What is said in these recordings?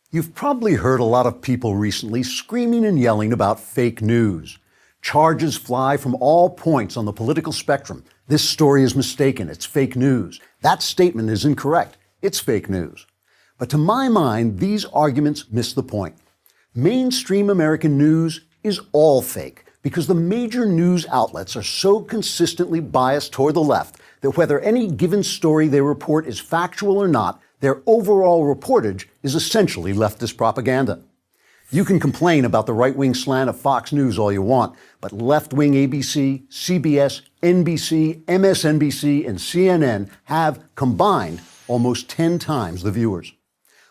You've probably heard a lot of people recently screaming and yelling about fake news. Charges fly from all points on the political spectrum. This story is mistaken. It's fake news. That statement is incorrect. It's fake news. But to my mind, these arguments miss the point. Mainstream American news is all fake because the major news outlets are so consistently biased toward the left that whether any given story they report is factual or not, their overall reportage is essentially leftist propaganda. You can complain about the right-wing slant of Fox News all you want, but left-wing ABC, CBS, NBC, MSNBC, and CNN have combined almost 10 times the viewers.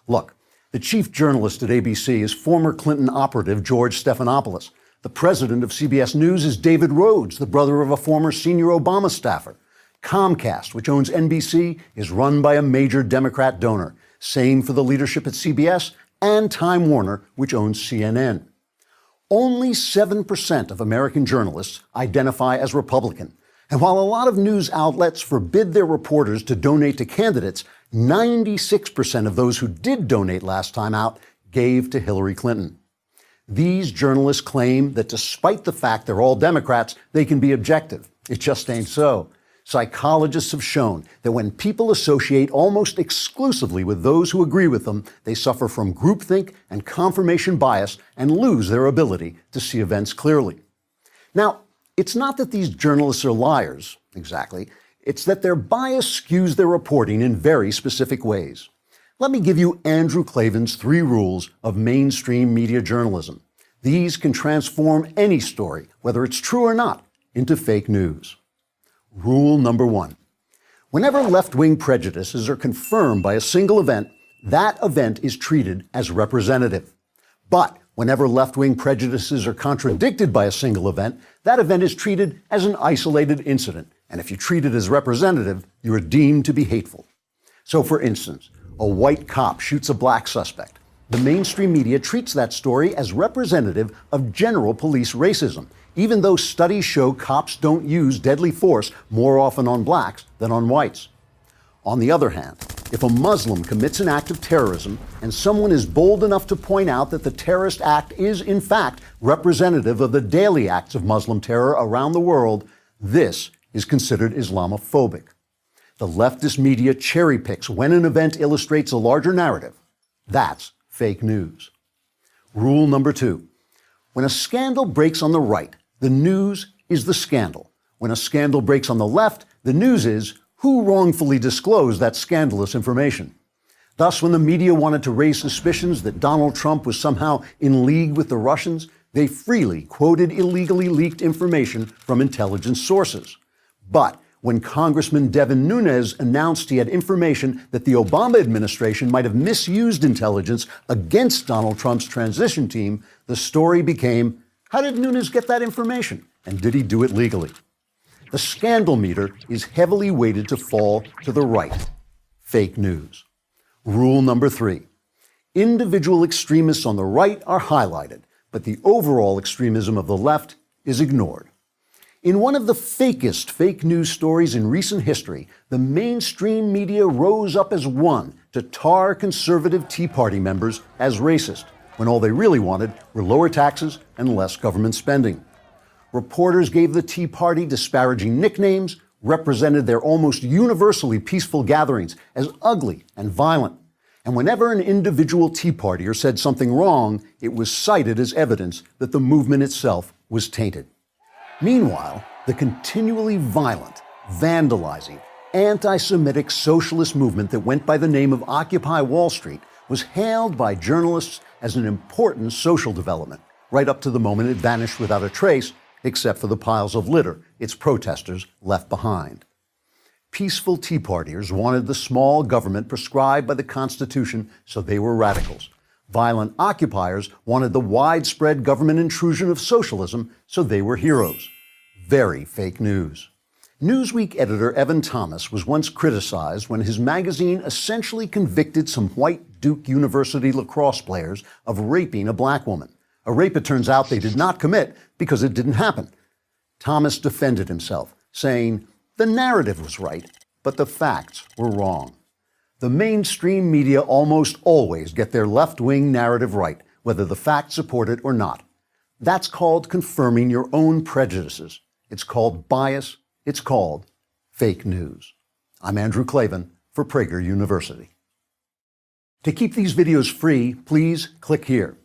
Look, the chief journalist at ABC is former Clinton operative George Stephanopoulos. The president of CBS News is David Rhodes, the brother of a former senior Obama staffer. Comcast, which owns NBC, is run by a major Democrat donor. Same for the leadership at CBS and Time Warner, which owns CNN. Only 7% of American journalists identify as Republican. And while a lot of news outlets forbid their reporters to donate to candidates, 96% of those who did donate last time out gave to Hillary Clinton. These journalists claim that despite the fact they're all Democrats, they can be objective. It just ain't so. Psychologists have shown that when people associate almost exclusively with those who agree with them, they suffer from groupthink and confirmation bias and lose their ability to see events clearly. Now, it's not that these journalists are liars, exactly. It's that their bias skews their reporting in very specific ways. Let me give you Andrew Klavan's 3 rules of mainstream media journalism. These can transform any story, whether it's true or not, into fake news. Rule number 1. Whenever left-wing prejudices are confirmed by a single event, that event is treated as representative. But whenever left-wing prejudices are contradicted by a single event, that event is treated as an isolated incident. And if you treat it as representative, you are deemed to be hateful. So for instance, a white cop shoots a black suspect. The mainstream media treats that story as representative of general police racism, even though studies show cops don't use deadly force more often on blacks than on whites. On the other hand, if a Muslim commits an act of terrorism and someone is bold enough to point out that the terrorist act is in fact representative of the daily acts of Muslim terror around the world, this is considered Islamophobic. The leftist media cherry picks when an event illustrates a larger narrative. That's fake news. Rule number 2. When a scandal breaks on the right, the news is the scandal. When a scandal breaks on the left, the news is who wrongfully disclosed that scandalous information. Thus, when the media wanted to raise suspicions that Donald Trump was somehow in league with the Russians, they freely quoted illegally leaked information from intelligence sources. But when Congressman Devin Nunes announced he had information that the Obama administration might have misused intelligence against Donald Trump's transition team, the story became, how did Nunes get that information? And did he do it legally? The scandal meter is heavily weighted to fall to the right. Fake news. Rule number 3. Individual extremists on the right are highlighted, but the overall extremism of the left is ignored. In one of the fakest fake news stories in recent history, the mainstream media rose up as one to tar conservative Tea Party members as racist, when all they really wanted were lower taxes and less government spending. Reporters gave the Tea Party disparaging nicknames, represented their almost universally peaceful gatherings as ugly and violent. And whenever an individual Tea Partier said something wrong, it was cited as evidence that the movement itself was tainted. Meanwhile, the continually violent, vandalizing, anti-Semitic socialist movement that went by the name of Occupy Wall Street was hailed by journalists as an important social development, right up to the moment it vanished without a trace, except for the piles of litter its protesters left behind. Peaceful Tea Partiers wanted the small government prescribed by the Constitution, so they were radicals. Violent occupiers wanted the widespread government intrusion of socialism, so they were heroes. Very fake news. Newsweek editor Evan Thomas was once criticized when his magazine essentially convicted some white Duke University lacrosse players of raping a black woman. A rape, it turns out, they did not commit because it didn't happen. Thomas defended himself, saying the narrative was right, but the facts were wrong. The mainstream media almost always get their left-wing narrative right, whether the facts support it or not. That's called confirming your own prejudices. It's called bias. It's called fake news. I'm Andrew Klavan for Prager University. To keep these videos free, please click here.